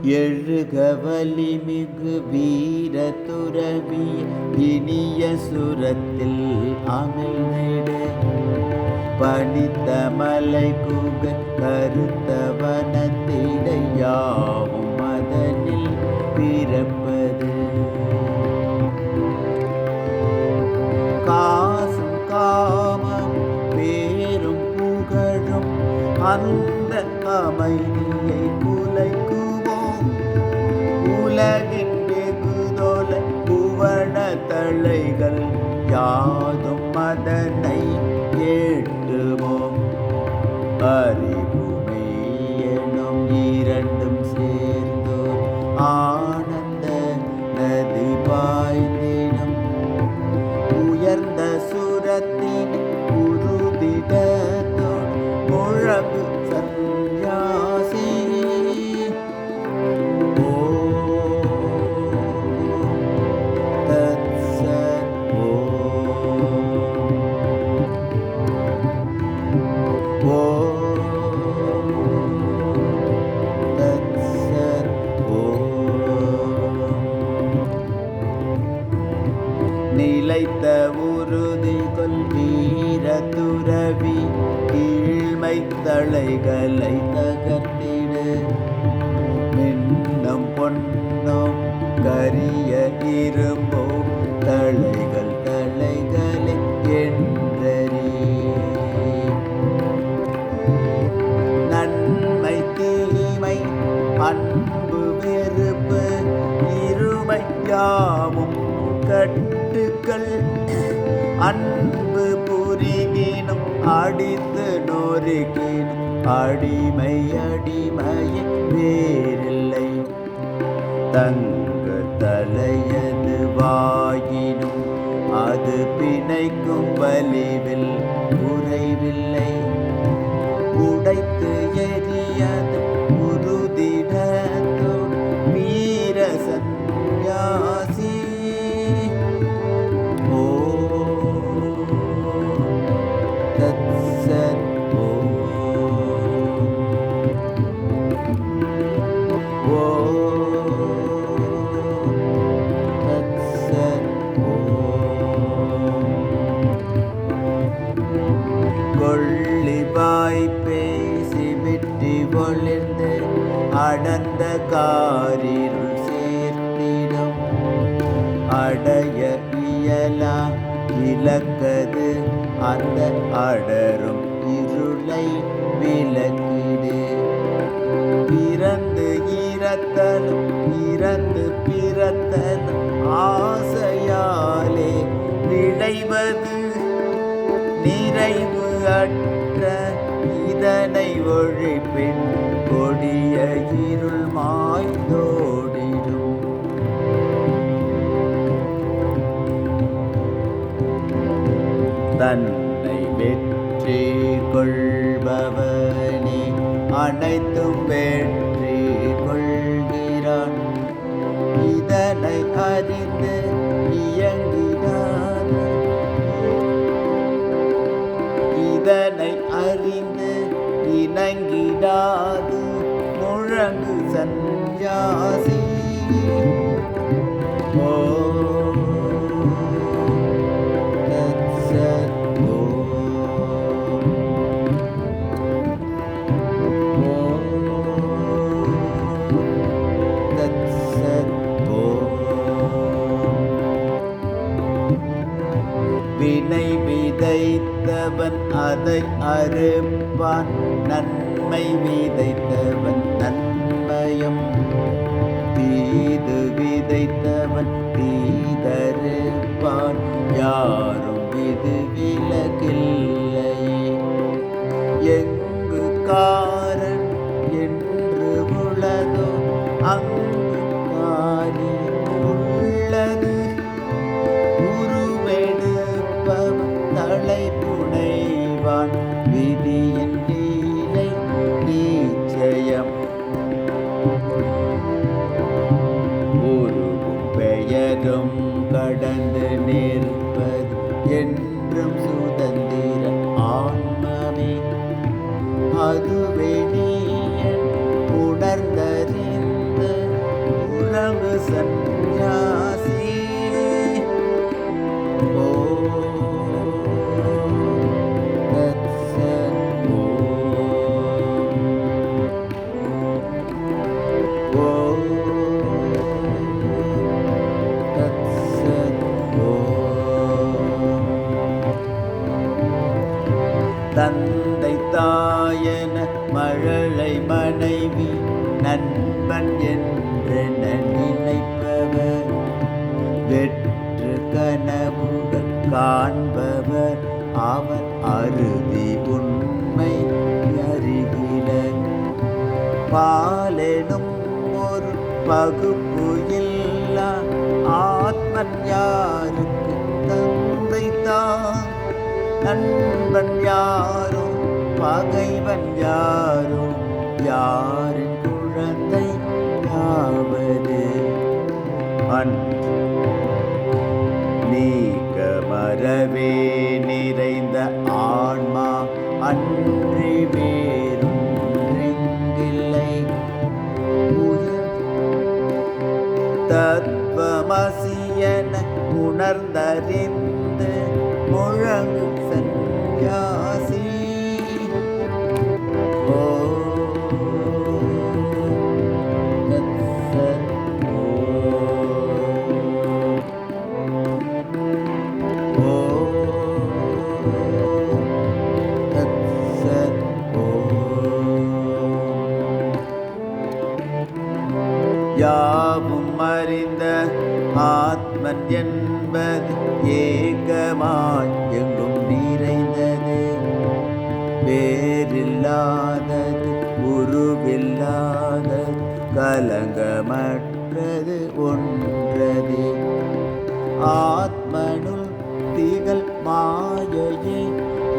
எழுக வலிமிகு வீர துறவிய இனிய சுரத்தில் அமிழ்ந்திடு பனித்த மலை குக கருத்த வனத்திடையாவும் அதனில் பிறப்பது காசும் காமம் பேரும் புகழும் அந்த அமைதியை குலைக்குவோம் உலகின் வெகுதொலை புவன தளைகள் யாதும் அதனை கேட்டுவோம் அறிவுமை எனும் இரண்டும் சேர்ந்தோர் ஆனந்த நதி பாய்ந்திடும் உயர்ந்த சுரத்தின் உருதிடத்தோடு முழங்கு சந்நியாசி நிலைத்த உறுதி கொள் வீர துறவி கீழ்மை தளைகளை தகர்த்திடு மின்னும் பொன்னும் கரிய இரும்போ தளைகள் தளைகளை என்றறி நன்மை தீமை அன்பு வெறுப்பு இருமை யாவும் கட்டுக்கள் அன்பு புரிகினும் அடித்து நொறுகினும் அடிமை அடிமையை வேறில்லை தங்க தலையது வாயினும் அது பிணைக்கும் வலிவில் குறைவில்லை உடைத்து எரியது உருதிடத்தோடு வீர சந்நியாசி கொள்ளிவாய் பேசி விட்டி ஒளிர்ந்து அடர்ந்த காரிருள் சேர்த்திடும் அடைய இயலா இலக்கது அந்த அடரும் இருளை விலக்கிடு பிறந்து இறத்தலும் இறந்து பிறத்தலும் ஆசையாலே விளைவது நிறைவு அற்ற இதனை ஒழிப்பின் கொடிய இருள் மாய்ந்தோடிடும் தன்னை வெற்றி கொள்பவனே அனைத்தும் வெற்றி கொள்கிறான் இதனை அறிந்து இயங்கினான் இதனை அறிந்து இணங்கிடாது முழங்கு சந்நியாசி வினை விதைத்தவன் அதை அறுப்பான் நன்மை விதைத்தவன் நன்மையும் தீது விதைத்தவன் தீதறுப்பான் யாரும் இது விலகில்லை எங்கு காரன் என்று உளதோ அங்கு காரி உள்ளது தலை புனைவான் விதியின் லீலை நிச்சயம் உருவும் பெயரும் கடந்து நிற்பது என்றும் சுதந்திர ஆன்மமே அதுவே நீ உணர்ந்தறிந்து தந்தை தாயன மழலை மனைவி நண்பன் என்று நினைப்பவர் வெற்று கனவுகள் காண்பவர் அவர் அறுதி உண்மை அறிகிலர். பாலெனும் ஒரு பகுப்பு இல்லா ஆத்மன் யாருக்கு தந்தை தான் நண்பன் யாரோ பகைவன் யாரோ யாரின் குழந்தை யாவது நீக்க மரவே நிறைந்த ஆன்மா அன்றி வேறொன்றில்லை. தத்வமசியன உணர்ந்தறிந்து முழங்கு சந்நியாசி. யாவும் அறிந்த ஆத்மன் என்பது ஏகமாய் எங்கும் நிறைந்தது. வேறில்லாதது உருவில்லாதது கலங்கமற்றது ஒன்றது. ஆத்மனுள் திகழ் மாயையே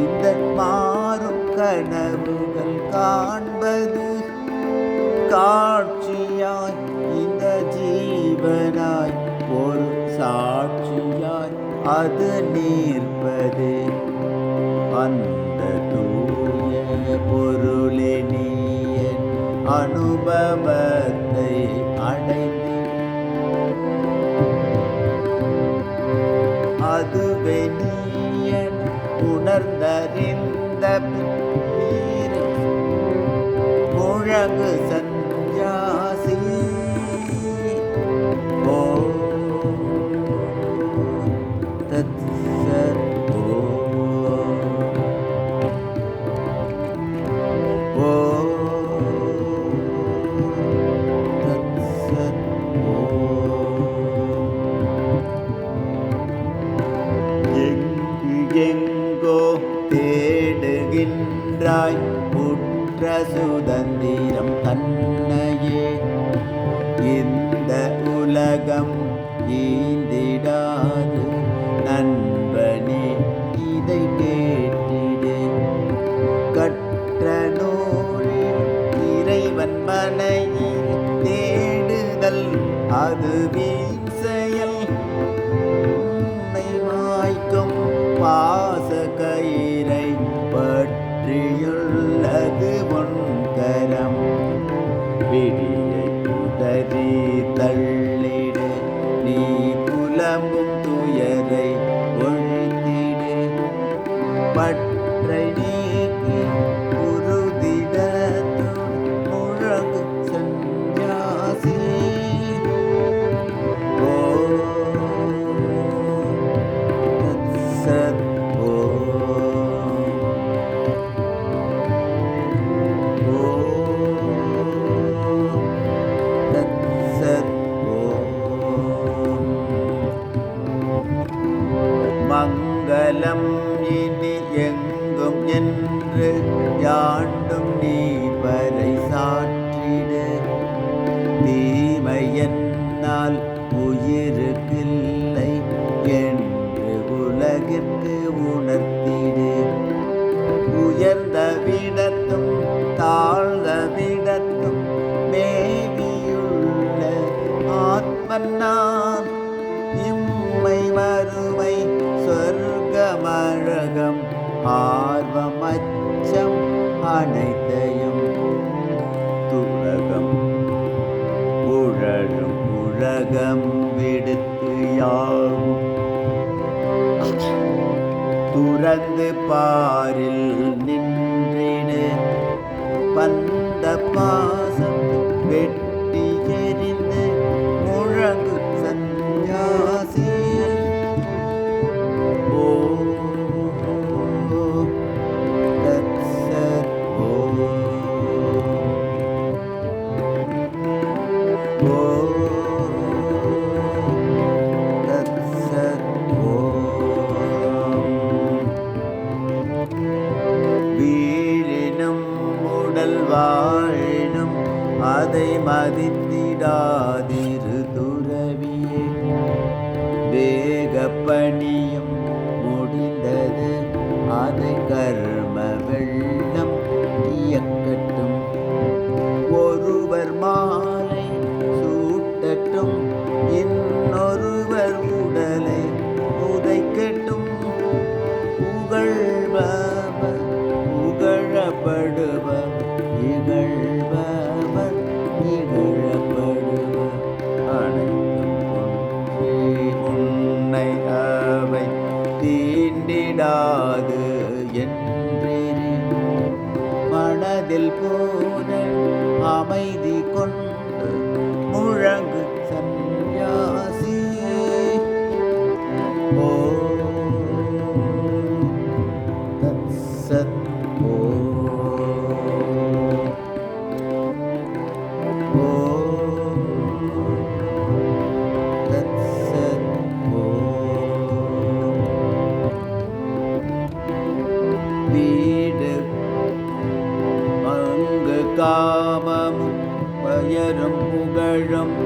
இந்த மாறும் கனவுகள் காண்பது. காட்சியாய் இந்த ஜீவனாய் ஒரு சாட்சியாய் அது நிற்பது. அந்த தூய பொருளினிய அனுபவத்தை அடைந்து அதுவே நீயன் உணர்ந்தறிந்த முழங்கு சந்நியாசி. ஓ தத் சத் ஓ தத் சத் எங்கோ தேடுகின்றாய் உற்ற சுதந்திரம் தன்னையே. இந்த உலகம் ஈந்திடாது நண்பனே இதை கேட்டிடு. கற்ற நூலில் இறைவன் மனையில் தேடுதல் அது வீண் செயல். உன்னை மாய்க்கும் பாச கயிறை பற்றியுள்ளது ஒன்கரம். விடியை உதறி தள்ளிடு நீ புலம்பும் துயரை ஒழித்திடு. பற்றை நீக்கி உறுதிடத்தும் முழங்கு சந்நியாசி. ஓ தத் சத் ஓ தத் சத் ஓ. மங்களம் இனி எங்கும் என்று யாண்டும் நீ பறை சாற்றிடு. தீமை என்னால் உயிருக்கில்லை என்று உலகிற்கு உணர்த்திடு. உயர்ந்த விடத்தும் தாழ்ந்த விடத்தும் மேவியுள்ள ஆத்மன் நான். இம்மை மறுமை சொர்க்கமழகம் ஆர்வம் அச்சம் அனைத்தையும் துலகம் உழலும் உலகம் விடுத்து யாவும் துறந்து பாரில் நின்றிடு. பந்த பாசம் வெட்டி எறிந்து முழங்கு சந்நியாசி. ஓ உடல் வாழினும் அதை மதித்திடாதிரு துறவியே. வேகப்பணியும் முடிந்தது அதை கர்ம வெள்ளம் இயக்கட்டும். ஒருவர் மாலை சூட்டட்டும் இன்னொருவர் உடலை உதைக்கட்டும். புகழ்பவர் புகழப்படுவர் இகழ்பவர் இகழப்படுவர். அனைத்தும் உன்னை அவை தீண்டிடாது என்றேன். மனதில் போன அமைதி கொண்டு முழங்கு சந்நியாசி. ஓ தத்சத். ஓ தத்சத். வீடு அங்கு காமமும் பயரும் புகழும்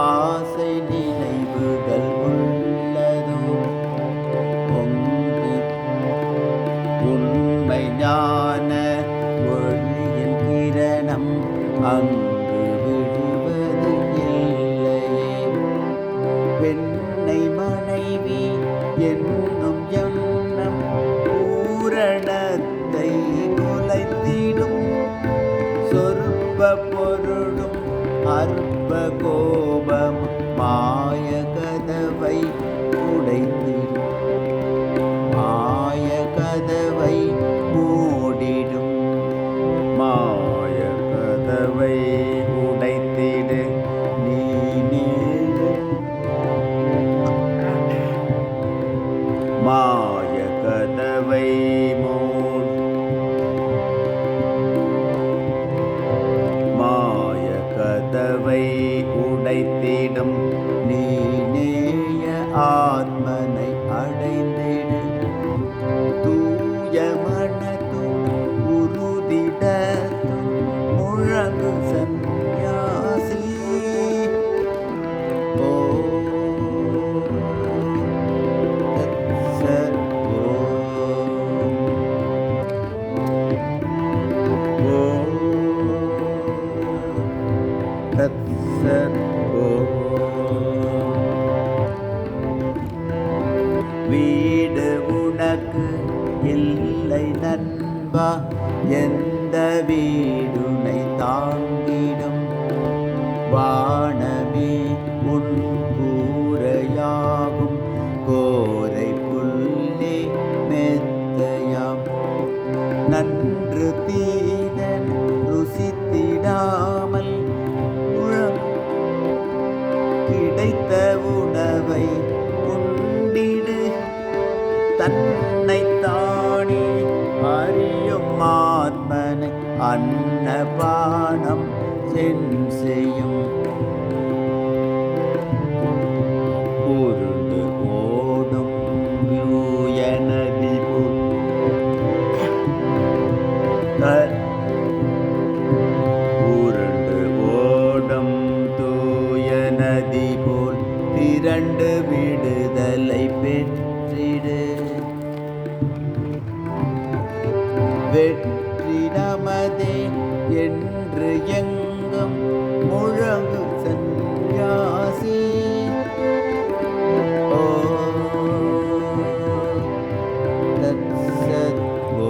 ஆசை நினைவுகள் உள்ளதும் பொங்கு உண்மை ஞான ஒளியின் கிரணம் அங்கு விடுவது இல்லையே. பெண்ணை மனைவி என்னும் எண்ணம் பூரணத்தை குலைத்திடும். சொற்ப பொருளும் அற்ப கோபம் மாய கதவை உடைத்திடும். மாய கதவை மூடிடும். மாய கதவை உடைத்திடு நீ நீடு. மாய கதவை மூடு. மாய கதவை உடைத்திடும் நீ நேய ஆத்மனை அடைந்திடு. தூய மனத்துடன் உறுதிடத்தும் முழங்கு சந்நியாசி. ஓ தத்சத். ஓ தத்சத். வீடு உனக்கு இல்லை நண்பா எந்த வீடுனை தாங்கிடும். வானமே உன் கூரையாகும் கோரை புல்லே மெத்தையாம். நன்று தீதன் ருசித்திடாமல் கிடைத்த உணவை உண்டிடு. தன்னை தானே அறியும் ஆத்மனை அன்னபானம் செய்யும். உருண்டு ஓடும் யூய நதி போல் உருண்டு ஓடும் தூய நதி போல் திரண்டு விடுதலை பெற்றிடு. வெற்றி நமதே என்று எங்கும் முழங்கு சந்நியாசி. ஓ தத்சத். ஓ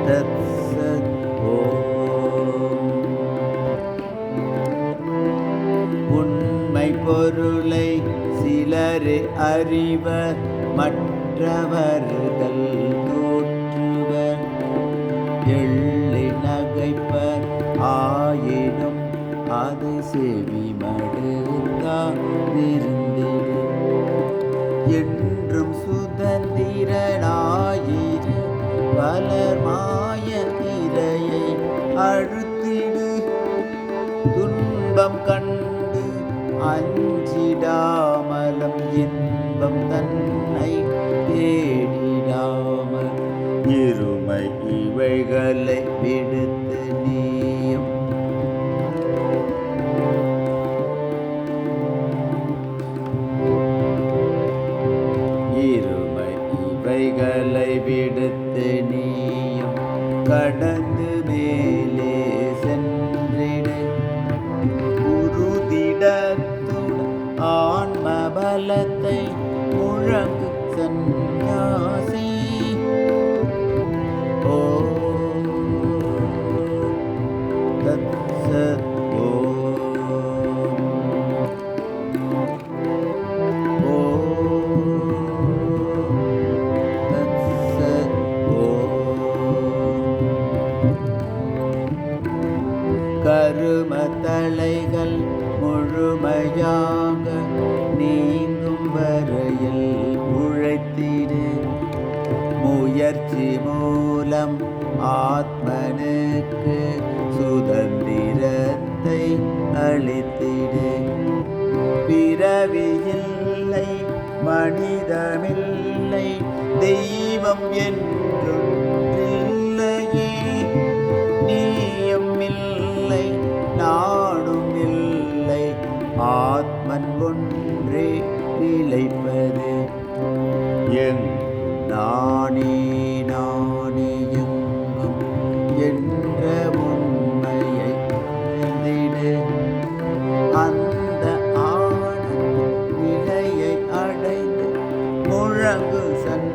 தத்சத். உண்மை பொருளை சிலரே அறிவர் மற்றவர்கள் தோற்றுவர். எள்ளி நகைப்பர் ஆயினும் அதை செவி மடுத்தாதிருந்திடு. என்றும் சுதந்திரனாயிரு பலர் மாய திரையை அழுத்திடு. துன்பம் கண்டு அஞ்சிடாமலம் இன்பம் தன் இவைகளை விடுத்து நீயும் இருமை இவைகளை விடுத்து நீயும் கடந்து மேலே சென்றிடு. உறுதிடத்துடன் ஆன்ம பலத்தை முழங்கு சந்நியாசி. ஓ தத்சத் கரும தலைகள் முழுமையாக நீங்கும் வரையில் உழைத்திடு. முயற்சி மூலம் ஆத்மனுக்கு சுதந்திரத்தை அளித்திடு. பிறவியில்லை மனிதமில்லை தெய்வம் என்றொன்றில்லையே. நீயும் இல்லை நானும் இல்லை ஆத்மன் ஒன்றே நிலைப்பது. நானே நானே எங்கும் என்ற உண்மையை உணர்ந்திடு. அந்த ஆனந்த நிலையை அடைந்து முழங்கு சன்